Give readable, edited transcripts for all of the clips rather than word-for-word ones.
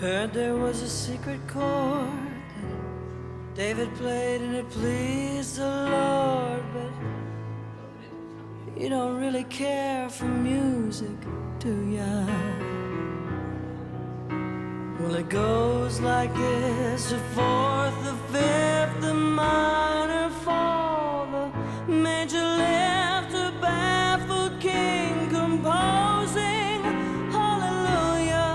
Heard there was a secret chord that David played and it pleased the Lord, but you don't really care for music, do ya? Well, it goes like this: the fourth, the fifth, the minor fall, the major lift, the baffled king composing hallelujah,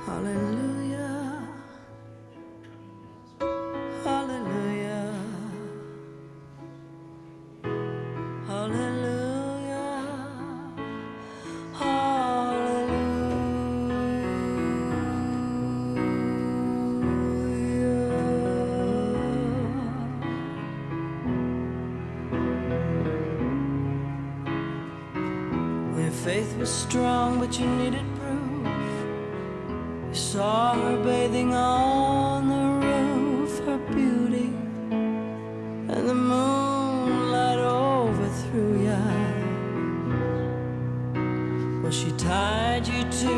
hallelujah, hallelujah, hallelujah. Faith was strong, but you needed proof. You saw her bathing on the roof, her beauty, and the moonlight overthrew ya. Well, she tied you to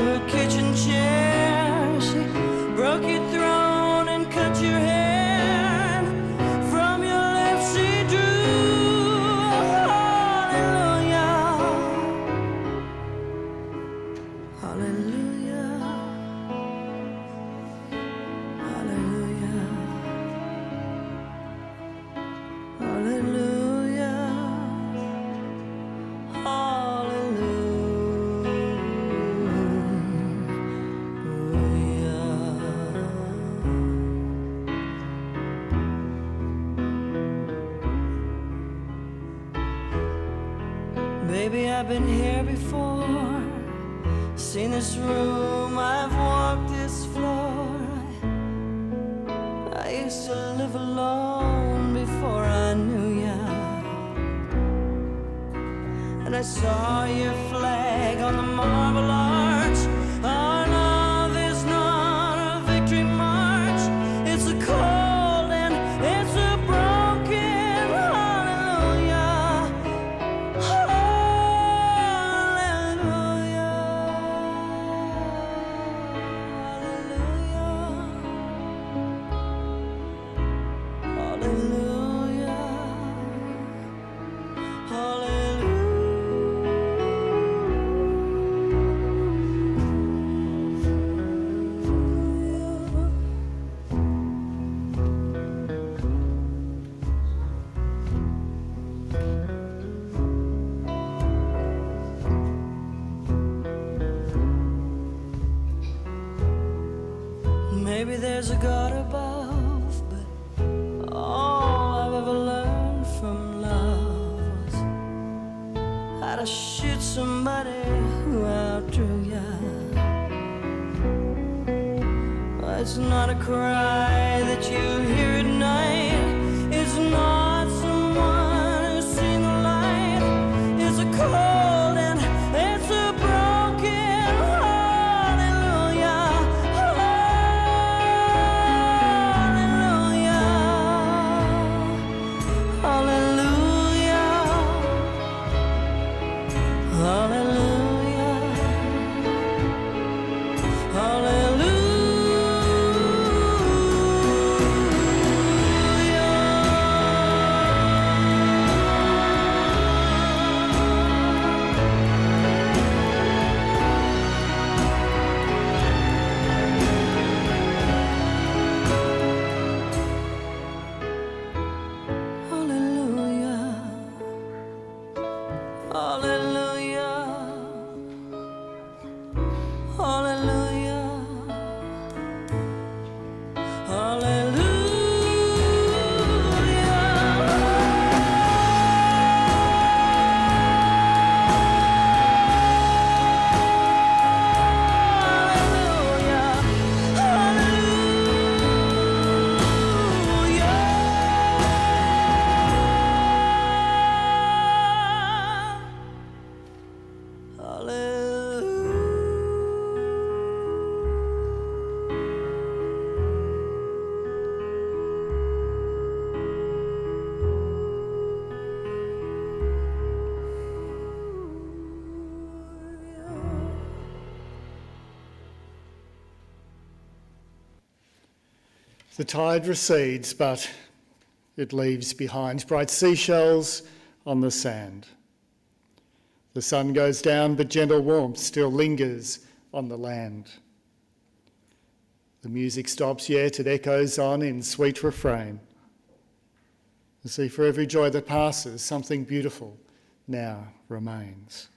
her kitchen chair. She broke your throne and cut your hair. From your lips she drew hallelujah. Hallelujah, hallelujah, hallelujah, hallelujah. Baby, I've been here before. Seen this room, I've walked this floor. I used to live alone before I knew ya, and I saw your flag on the marble arch. Our love is not a victory march. It's a cold and it's a broken hallelujah, hallelujah. Maybe there's a God above, but all I've ever learned from love was how to shoot somebody who outdrew ya. It's not a cry that you hear at night. It's not someone who's seen the light. It's a cold and it's a broken hallelujah, hallelujah, hallelujah, hallelujah, hallelujah. The tide recedes, but it leaves behind bright seashells on the sand. The sun goes down, but gentle warmth still lingers on the land. The music stops, yet it echoes on in sweet refrain. You see, for every joy that passes, something beautiful now remains.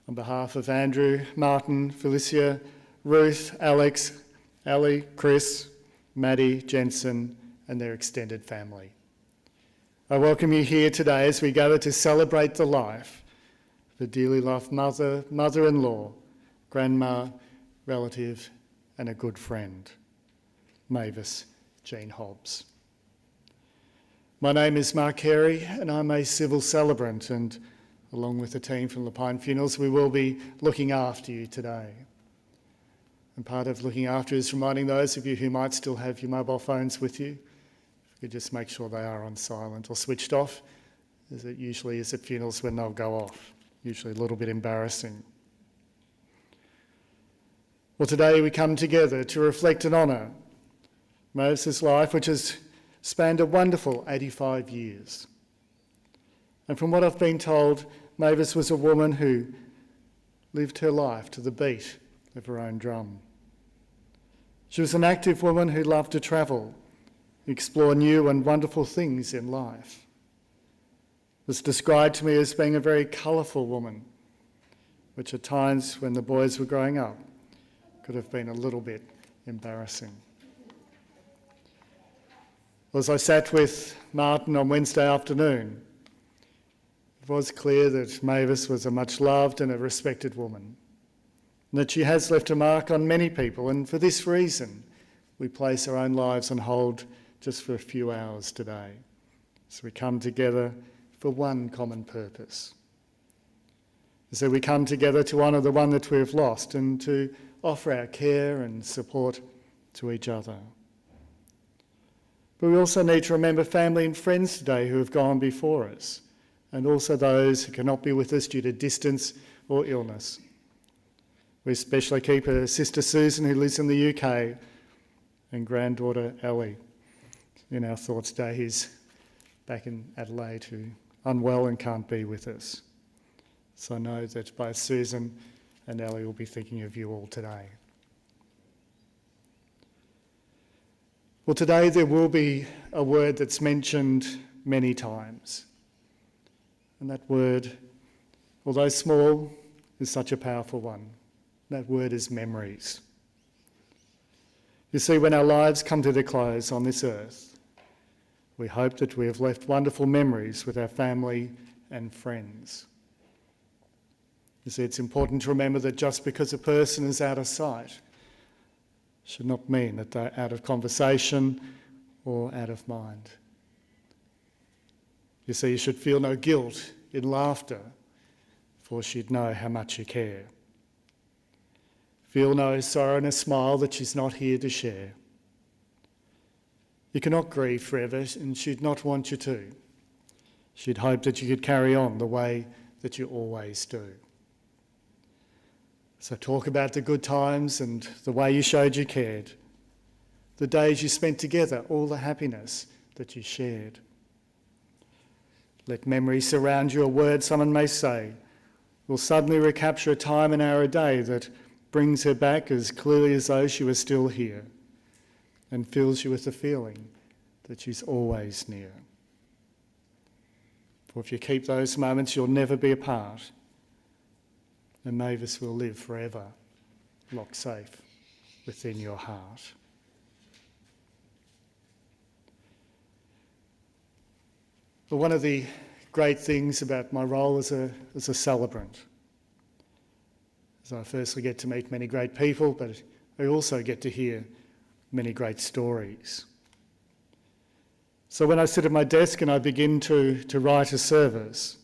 On behalf of Andrew, Martin, Felicia, Ruth, Alex, Ali, Chris, Maddie, Jensen, and their extended family, I welcome you here today as we gather to celebrate the life of a dearly loved mother, mother-in-law, grandma, relative, and a good friend, Mavis Jean Hobbs. My name is Mark Carey, and I'm a civil celebrant, and along with the team from Lapine Funerals, we will be looking after you today. And part of looking after is reminding those of you who might still have your mobile phones with you, if you could just make sure they are on silent or switched off, as it usually is at funerals when they'll go off, usually a little bit embarrassing. Well, today we come together to reflect and honour Mavis's life, which has spanned a wonderful 85 years. And from what I've been told, Mavis was a woman who lived her life to the beat of her own drum. She was an active woman who loved to travel, explore new and wonderful things in life. Was described to me as being a very colourful woman, which at times when the boys were growing up could have been a little bit embarrassing. As I sat with Martin on Wednesday afternoon, it was clear that Mavis was a much loved and a respected woman, and that she has left a mark on many people, and for this reason we place our own lives on hold just for a few hours today, as we come together for one common purpose. So we come together to honour the one that we have lost and to offer our care and support to each other. But we also need to remember family and friends today who have gone before us, and also those who cannot be with us due to distance or illness. We especially keep her sister Susan, who lives in the UK, and granddaughter Ellie in our thoughts today, who's back in Adelaide, who unwell and can't be with us. So I know that both Susan and Ellie will be thinking of you all today. Well, today there will be a word that's mentioned many times. And that word, although small, is such a powerful one. That word is memories. You see, when our lives come to their close on this earth, we hope that we have left wonderful memories with our family and friends. You see, it's important to remember that just because a person is out of sight should not mean that they're out of conversation or out of mind. You see, you should feel no guilt in laughter, for she'd know how much you care. Feel no sorrow in a smile that she's not here to share. You cannot grieve forever, and she'd not want you to. She'd hope that you could carry on the way that you always do. So talk about the good times and the way you showed you cared, the days you spent together, all the happiness that you shared. Let memory surround you. A word someone may say will suddenly recapture a time, an hour, a day that brings her back as clearly as though she was still here, and fills you with the feeling that she's always near. For if you keep those moments, you'll never be apart, and Mavis will live forever, locked safe within your heart. But one of the great things about my role as a celebrant is I firstly get to meet many great people, but I also get to hear many great stories. So when I sit at my desk and I begin to write a service,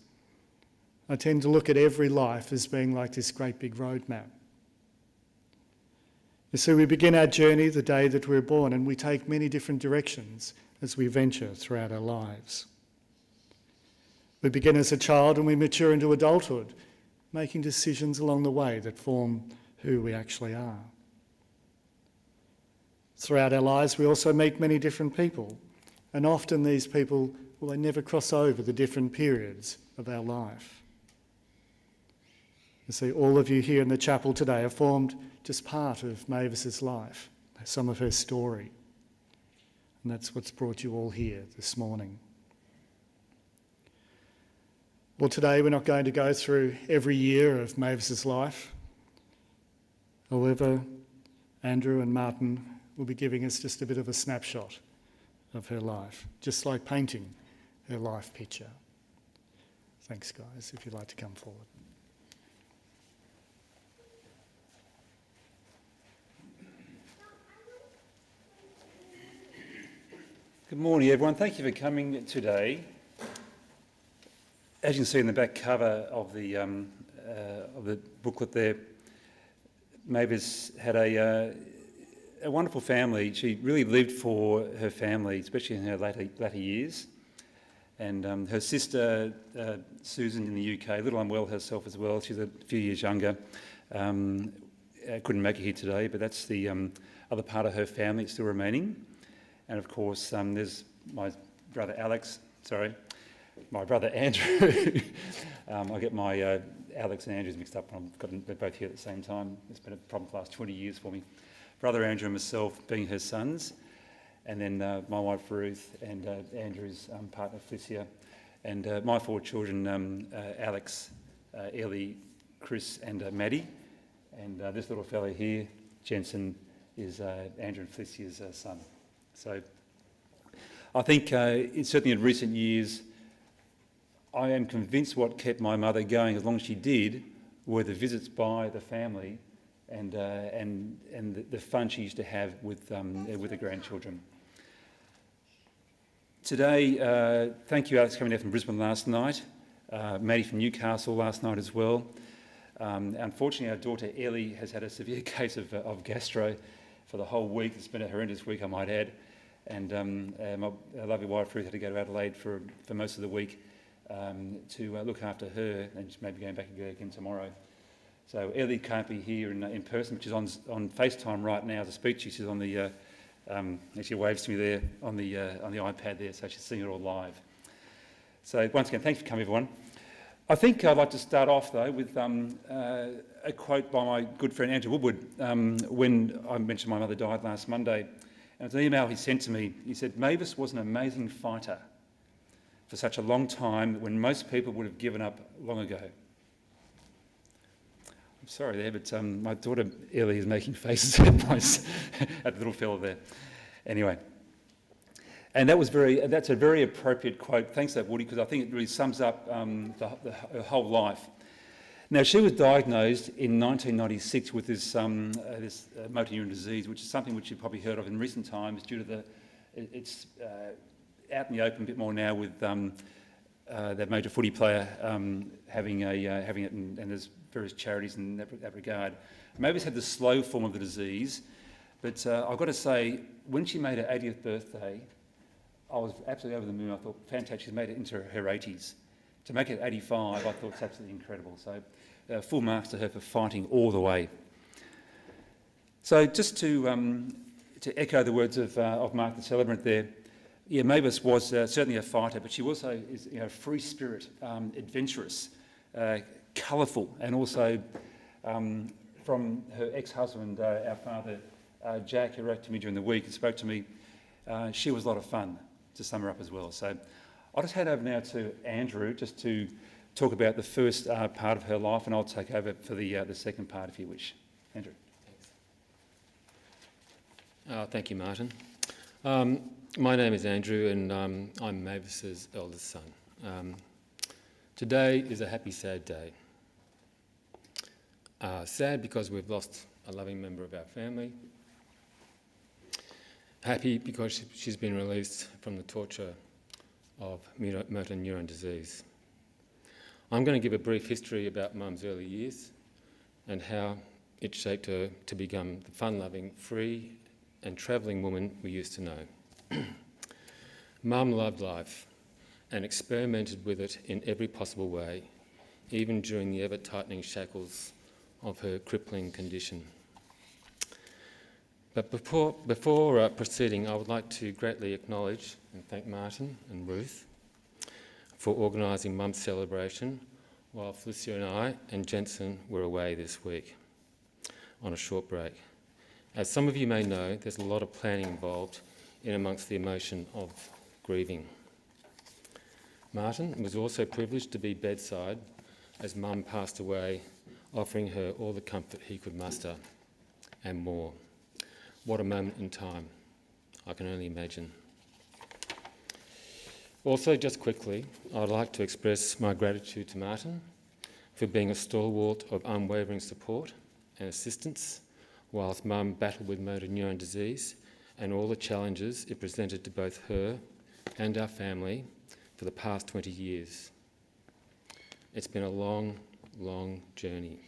I tend to look at every life as being like this great big road map. You see, we begin our journey the day that we're born, and we take many different directions as we venture throughout our lives. We begin as a child and we mature into adulthood, making decisions along the way that form who we actually are. Throughout our lives, we also meet many different people, and often these people, well, they never cross over the different periods of our life. You see, all of you here in the chapel today are formed just part of Mavis's life, some of her story. And that's what's brought you all here this morning. Well, today we're not going to go through every year of Mavis's life. However, Andrew and Martin will be giving us just a bit of a snapshot of her life, just like painting her life picture. Thanks, guys, if you'd like to come forward. Good morning, everyone. Thank you for coming today. As you can see in the back cover of the booklet there, Mavis had a wonderful family. She really lived for her family, especially in her latter years. And her sister, Susan, in the UK, a little unwell herself as well. She's a few years younger. Couldn't make it here today, but that's the other part of her family still remaining. And of course, there's my brother my brother Andrew. I get my Alex and Andrews mixed up. They're both here at the same time. It's been a problem for the last 20 years for me. Brother Andrew and myself being her sons, and then my wife Ruth and Andrew's partner Felicia, and my 4 children, Alex, Ellie, Chris and Maddie. And this little fellow here, Jensen, is Andrew and Felicia's son. So I think certainly in recent years, I am convinced what kept my mother going as long as she did were the visits by the family and the fun she used to have with the grandchildren. Today, thank you, Alex, coming down from Brisbane last night. Maddie from Newcastle last night as well. Unfortunately, our daughter Ellie has had a severe case of gastro for the whole week. It's been a horrendous week, I might add. And my lovely wife Ruth had to go to Adelaide for most of the week to look after her, and she's maybe going back again tomorrow. So Ellie can't be here in person, but she's on FaceTime right now as I speak to you. She's on the, she waves to me there on the iPad there, so she's seeing it all live. So once again, thanks for coming, everyone. I think I'd like to start off though with a quote by my good friend Andrew Woodward when I mentioned my mother died last Monday. And it's an email he sent to me. He said, "Mavis was an amazing fighter for such a long time when most people would have given up long ago." I'm sorry there, but my daughter Ellie is making faces at the little fellow there. Anyway, and that's a very appropriate quote. Thanks for that, Woody, because I think it really sums up her whole life. Now, she was diagnosed in 1996 with this motor neuron disease, which is something which you've probably heard of in recent times due to it's out in the open a bit more now with that major footy player having it, and there's various charities in that regard. Mavis had the slow form of the disease, but I've got to say, when she made her 80th birthday, I was absolutely over the moon. I thought, fantastic, she's made it into her 80s. To make it 85, I thought it's absolutely incredible. So full marks to her for fighting all the way. So just to echo the words of Mark the celebrant there, yeah, Mavis was certainly a fighter, but she also is a free spirit, adventurous, colourful, and also from her ex-husband, our father, Jack, who wrote to me during the week and spoke to me, she was a lot of fun, to sum her up as well. So I'll just hand over now to Andrew just to talk about the first part of her life, and I'll take over for the second part if you wish. Andrew. Thanks. Thank you, Martin. My name is Andrew, and I'm Mavis's eldest son. Today is a happy, sad day. Sad because we've lost a loving member of our family. Happy because she's been released from the torture of motor neuron disease. I'm going to give a brief history about Mum's early years and how it shaped her to become the fun-loving, free and travelling woman we used to know. Mum loved life and experimented with it in every possible way, even during the ever-tightening shackles of her crippling condition. But before proceeding, I would like to greatly acknowledge and thank Martin and Ruth for organising Mum's celebration while Felicia and I and Jensen were away this week on a short break. As some of you may know, there's a lot of planning involved in amongst the emotion of grieving. Martin was also privileged to be bedside as Mum passed away, offering her all the comfort he could muster and more. What a moment in time, I can only imagine. Also, just quickly, I'd like to express my gratitude to Martin for being a stalwart of unwavering support and assistance whilst Mum battled with motor neuron disease and all the challenges it presented to both her and our family for the past 20 years. It's been a long, long journey.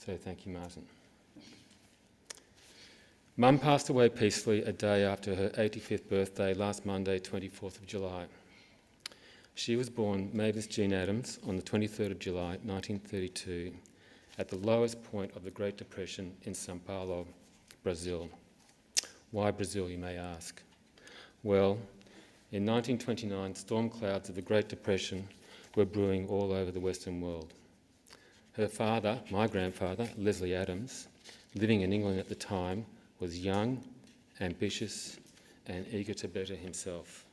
So thank you, Martin. Mum passed away peacefully a day after her 85th birthday last Monday, 24th of July. She was born Mavis Jean Adams on the 23rd of July, 1932, at the lowest point of the Great Depression in São Paulo, Brazil. Why Brazil, you may ask? Well, in 1929, storm clouds of the Great Depression were brewing all over the Western world. Her father, my grandfather, Leslie Adams, living in England at the time, was young, ambitious, and eager to better himself.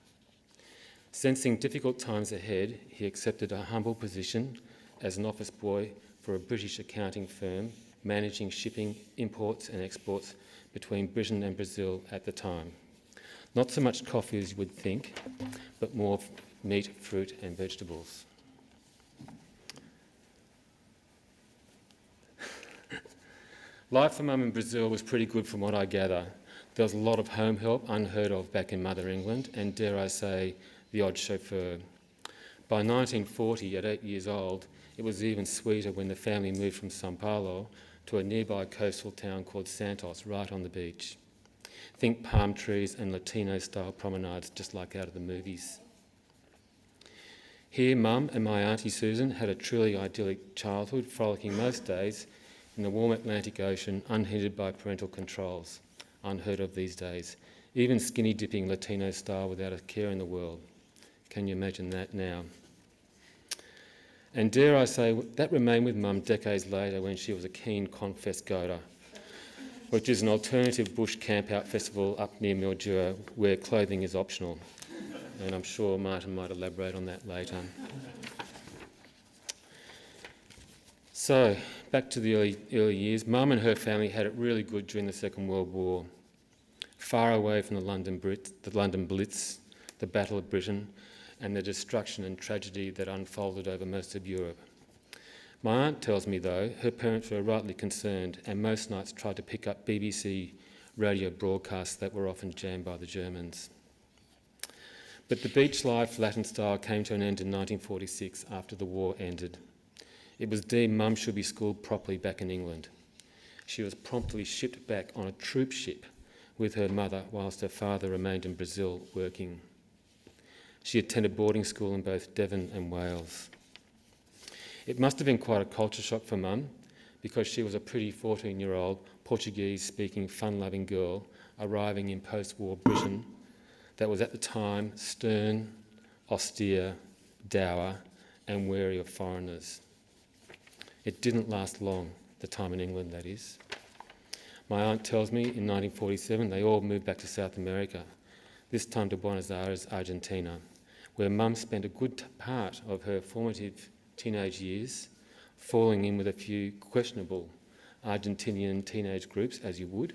Sensing difficult times ahead, he accepted a humble position as an office boy for a British accounting firm managing shipping, imports and exports between Britain and Brazil at the time. Not so much coffee as you would think, but more meat, fruit and vegetables. Life for Mum in Brazil was pretty good from what I gather. There was a lot of home help, unheard of back in Mother England, and dare I say, the odd chauffeur. By 1940, at 8 years old, it was even sweeter when the family moved from São Paulo to a nearby coastal town called Santos, right on the beach. Think palm trees and Latino-style promenades, just like out of the movies. Here, Mum and my Auntie Susan had a truly idyllic childhood, frolicking most days in the warm Atlantic Ocean, unhindered by parental controls. Unheard of these days. Even skinny dipping Latino style without a care in the world. Can you imagine that now? And dare I say, that remained with Mum decades later when she was a keen confess goer, which is an alternative bush camp-out festival up near Mildura where clothing is optional. And I'm sure Martin might elaborate on that later. So, back to the early years. Mum and her family had it really good during the Second World War. Far away from the London Blitz, the Battle of Britain, and the destruction and tragedy that unfolded over most of Europe. My aunt tells me, though, her parents were rightly concerned and most nights tried to pick up BBC radio broadcasts that were often jammed by the Germans. But the beach life, Latin style, came to an end in 1946 after the war ended. It was deemed Mum should be schooled properly back in England. She was promptly shipped back on a troop ship with her mother whilst her father remained in Brazil working. She attended boarding school in both Devon and Wales. It must have been quite a culture shock for Mum because she was a pretty 14-year-old Portuguese-speaking, fun-loving girl arriving in post-war Britain that was at the time stern, austere, dour and wary of foreigners. It didn't last long, the time in England, that is. My aunt tells me in 1947 they all moved back to South America, this time to Buenos Aires, Argentina, where Mum spent a good part of her formative teenage years falling in with a few questionable Argentinian teenage groups, as you would,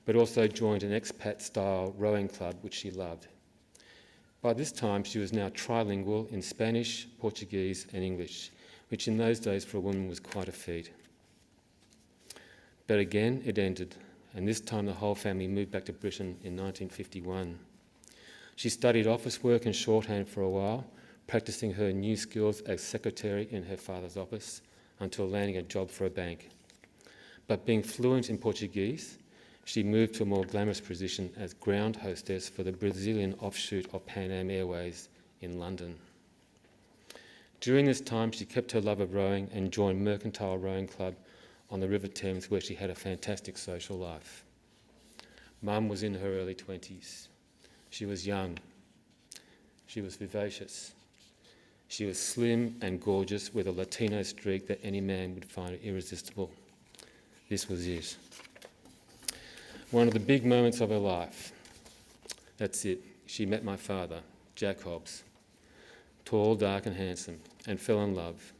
but also joined an expat-style rowing club which she loved. By this time she was now trilingual in Spanish, Portuguese and English, which in those days for a woman was quite a feat. But again, it ended, and this time the whole family moved back to Britain in 1951. She studied office work and shorthand for a while, practicing her new skills as secretary in her father's office until landing a job for a bank. But being fluent in Portuguese, she moved to a more glamorous position as ground hostess for the Brazilian offshoot of Pan Am Airways in London. During this time, she kept her love of rowing and joined Mercantile Rowing Club on the River Thames, where she had a fantastic social life. Mum was in her early 20s. She was young. She was vivacious. She was slim and gorgeous with a Latino streak that any man would find irresistible. This was it. One of the big moments of her life. That's it. She met my father, Jack Hobbs, tall, dark and handsome, and fell in love.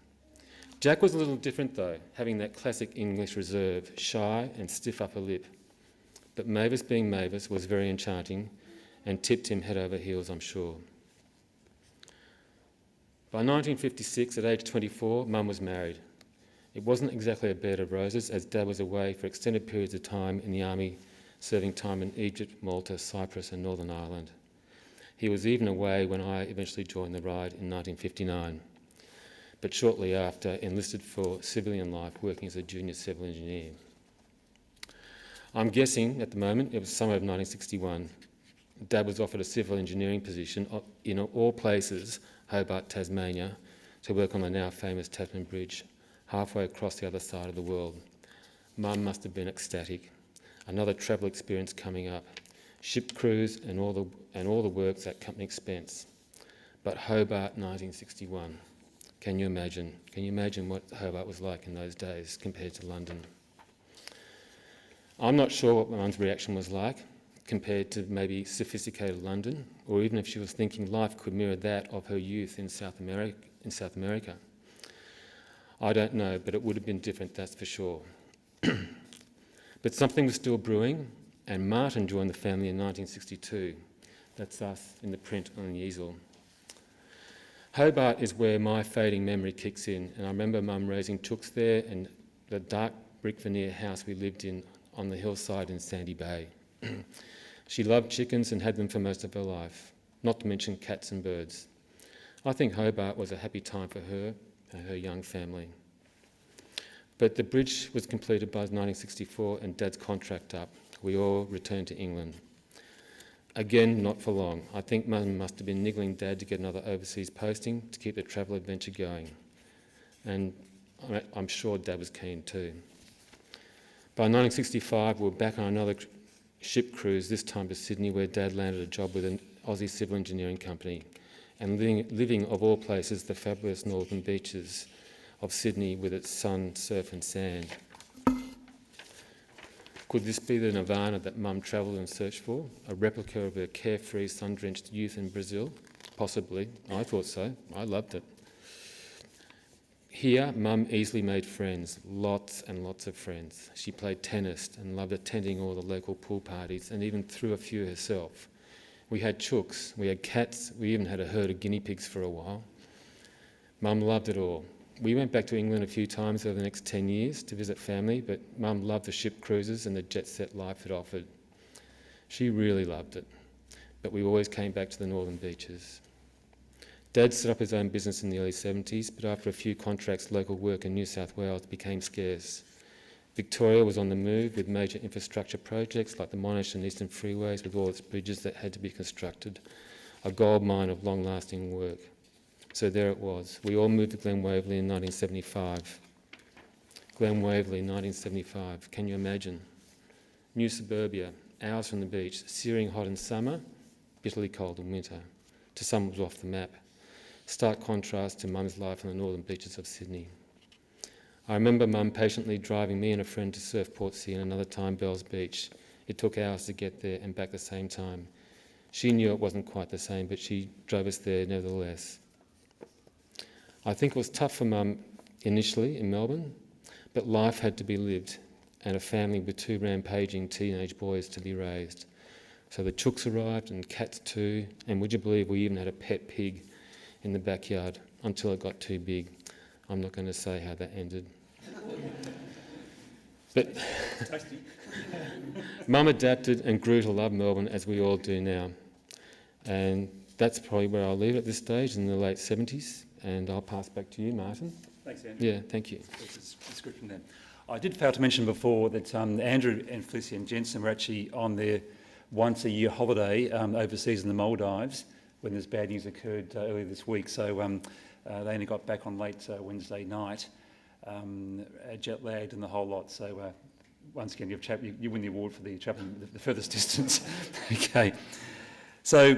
Jack was a little different though, having that classic English reserve, shy and stiff upper lip. But Mavis, being Mavis, was very enchanting and tipped him head over heels, I'm sure. By 1956, at age 24, Mum was married. It wasn't exactly a bed of roses, as Dad was away for extended periods of time in the army, serving time in Egypt, Malta, Cyprus and Northern Ireland. He was even away when I eventually joined the Ride in 1959, but shortly after enlisted for civilian life, working as a junior civil engineer. I'm guessing at the moment it was summer of 1961. Dad was offered a civil engineering position in all places, Hobart, Tasmania, to work on the now famous Tasman Bridge, halfway across the other side of the world. Mum must have been ecstatic. Another travel experience coming up. Ship crews and all the works at company expense. But Hobart 1961. Can you imagine? Can you imagine what Hobart was like in those days compared to London? I'm not sure what my mum's reaction was like compared to maybe sophisticated London, or even if she was thinking life could mirror that of her youth in South America. I don't know, but it would have been different, that's for sure. But something was still brewing, and Martin joined the family in 1962. That's us in the print on the easel. Hobart is where my fading memory kicks in, and I remember Mum raising chooks there and the dark brick veneer house we lived in on the hillside in Sandy Bay. She loved chickens and had them for most of her life, not to mention cats and birds. I think Hobart was a happy time for her and her young family. But the bridge was completed by 1964 and Dad's contract up. We all returned to England. Again, not for long. I think Mum must have been niggling Dad to get another overseas posting to keep the travel adventure going. And I'm sure Dad was keen too. By 1965, we were back on another ship cruise, this time to Sydney, where Dad landed a job with an Aussie civil engineering company and living of all places, the fabulous northern beaches of Sydney with its sun, surf and sand. Could this be the nirvana that Mum travelled and searched for? A replica of her carefree, sun-drenched youth in Brazil? Possibly. I thought so. I loved it. Here, Mum easily made friends, lots and lots of friends. She played tennis and loved attending all the local pool parties and even threw a few herself. We had chooks, we had cats, we even had a herd of guinea pigs for a while. Mum loved it all. We went back to England a few times over the next 10 years to visit family, but Mum loved the ship cruises and the jet-set life it offered. She really loved it, but we always came back to the northern beaches. Dad set up his own business in the early 70s, but after a few contracts, local work in New South Wales became scarce. Victoria was on the move with major infrastructure projects like the Monash and Eastern Freeways with all its bridges that had to be constructed, a gold mine of long-lasting work. So there it was. We all moved to Glen Waverley in 1975. Glen Waverley, 1975. Can you imagine? New suburbia, hours from the beach, searing hot in summer, bitterly cold in winter. To some it was off the map. Stark contrast to Mum's life on the northern beaches of Sydney. I remember Mum patiently driving me and a friend to surf Portsea and another time Bells Beach. It took hours to get there and back the same time. She knew it wasn't quite the same, but she drove us there nevertheless. I think it was tough for Mum initially in Melbourne, but life had to be lived and a family with 2 rampaging teenage boys to be raised. So the chooks arrived and cats too, and would you believe we even had a pet pig in the backyard until it got too big. I'm not going to say how that ended. But Mum adapted and grew to love Melbourne as we all do now. And that's probably where I'll leave it at this stage in the late 70s. And I'll pass back to you, Martin. Thanks, Andrew. Yeah, thank you. Description there. I did fail to mention before that Andrew and Felicia and Jensen were actually on their once-a-year holiday overseas in the Maldives when this bad news occurred earlier this week. So they only got back on late Wednesday night, jet-lagged and the whole lot. So once again, you win the award for the travelling the furthest distance. Okay, so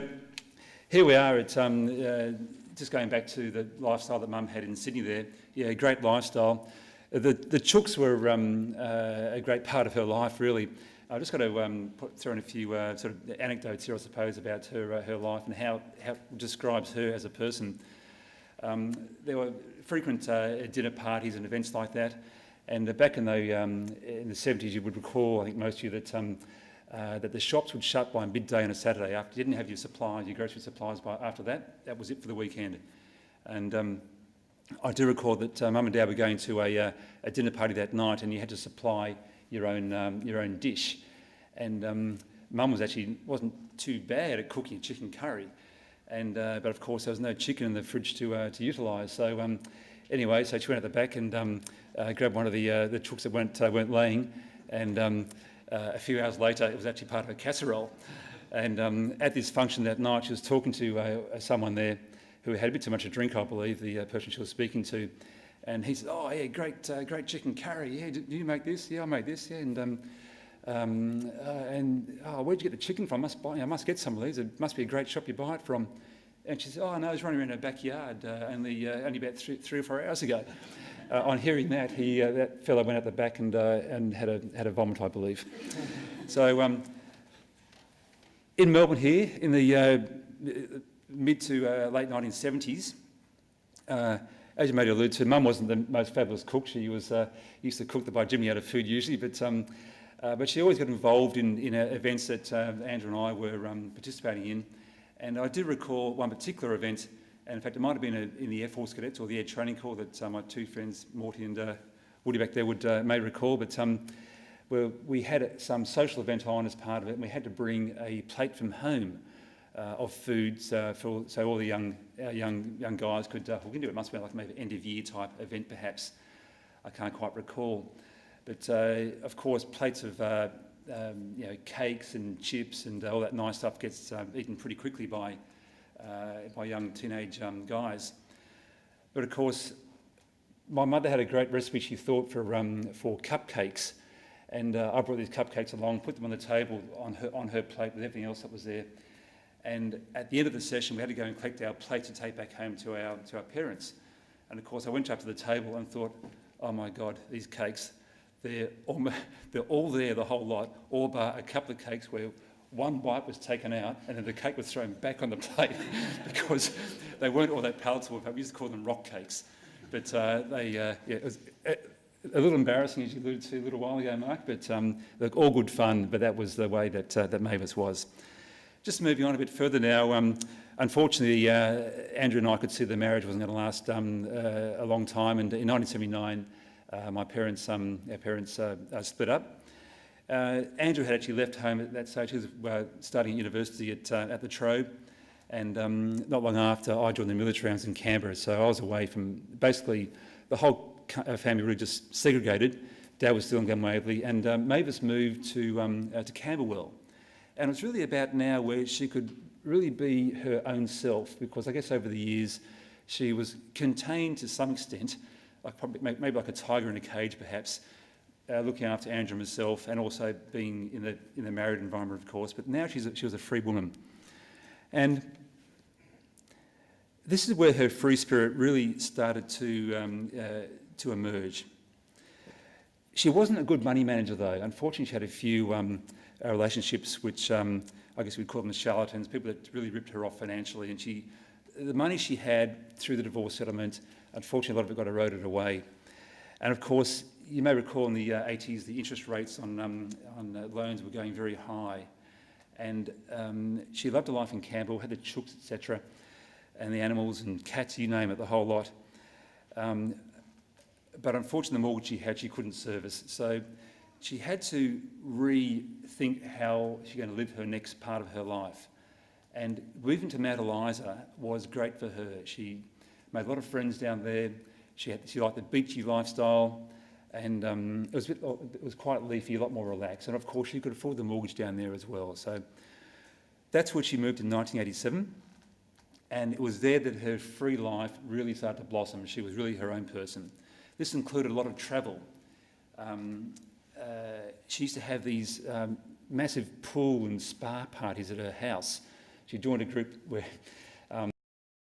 here we are at just going back to the lifestyle that Mum had in Sydney there. Yeah, great lifestyle. The chooks were a great part of her life, really. I've just got to throw in a few sort of anecdotes here, I suppose, about her life and how it describes her as a person. There were frequent dinner parties and events like that, and back in the 70s, you would recall, I think most of you, that the shops would shut by midday on a Saturday. After you didn't have your supplies, your grocery supplies after that, that was it for the weekend. And I do recall that Mum and Dad were going to a dinner party that night, and you had to supply your own dish. And Mum wasn't too bad at cooking chicken curry, and but of course there was no chicken in the fridge to utilise. So anyway, so she went at the back and grabbed one of the chooks that weren't laying, and a few hours later it was actually part of a casserole. And at this function that night, she was talking to someone there who had a bit too much to drink, I believe, the person she was speaking to. And he said, "Oh, yeah, great chicken curry. Yeah, do you make this? Yeah, I make this. Yeah, and where'd you get the chicken from? I must get some of these. It must be a great shop you buy it from." And she said, "Oh no, I was running around her backyard only about 3 or 4 hours ago." On hearing that, that fellow went out the back and had a vomit, I believe. So in Melbourne here, in the mid to late 1970s. As you may allude to, Mum wasn't the most fabulous cook. She was used to cook the by Jimmy out of food usually, but she always got involved in events that Andrew and I were participating in. And I do recall one particular event, and in fact it might have been in the Air Force Cadets or the Air Training Corps that my two friends, Morty and Woody back there, may recall, but where we had some social event on as part of it, and we had to bring a plate from home of foods so all the young guys could hook into it. It must have been like maybe end of year type event perhaps. I can't quite recall. But of course plates of cakes and chips and all that nice stuff gets eaten pretty quickly by young teenage guys. But of course my mother had a great recipe she thought for cupcakes, and I brought these cupcakes along, put them on the table on her plate with everything else that was there. And at the end of the session, we had to go and collect our plates to take back home to our parents. And of course, I went up to the table and thought, "Oh my God, these cakes, they're all there, the whole lot, all bar a couple of cakes where one bite was taken out and then the cake was thrown back on the plate because they weren't all that palatable. We used to call them rock cakes, but it was a little embarrassing, as you alluded to a little while ago, Mark. But look, all good fun. But that was the way that Mavis was. Just moving on a bit further now, unfortunately Andrew and I could see the marriage wasn't going to last a long time, and in 1979 our parents split up. Andrew had actually left home at that stage. He was studying university at the Trobe, and not long after I joined the military. I was in Canberra, so I was away from basically the whole family, really just segregated. Dad was still in Gunwaverley, and Mavis moved to Camberwell. And it's really about now where she could really be her own self, because I guess over the years she was contained to some extent, like maybe like a tiger in a cage perhaps, looking after Andrew and myself, and also being in the married environment, of course. But now she was a free woman, and this is where her free spirit really started to emerge. She wasn't a good money manager, though. Unfortunately, she had a few relationships which I guess we'd call them charlatans, people that really ripped her off financially, and the money she had through the divorce settlement, unfortunately a lot of it got eroded away. And of course, you may recall in the 80s the interest rates on loans were going very high, and she loved her life in Campbell, had the chooks, etc., and the animals and cats, you name it, the whole lot. But unfortunately the mortgage she had she couldn't service, so she had to rethink how she's going to live her next part of her life. And moving to Mount Eliza was great for her. She made a lot of friends down there. She liked the beachy lifestyle, and it was quite leafy, a lot more relaxed. And of course, she could afford the mortgage down there as well. So that's where she moved in 1987. And it was there that her free life really started to blossom. She was really her own person. This included a lot of travel. she used to have these massive pool and spa parties at her house. She joined a group where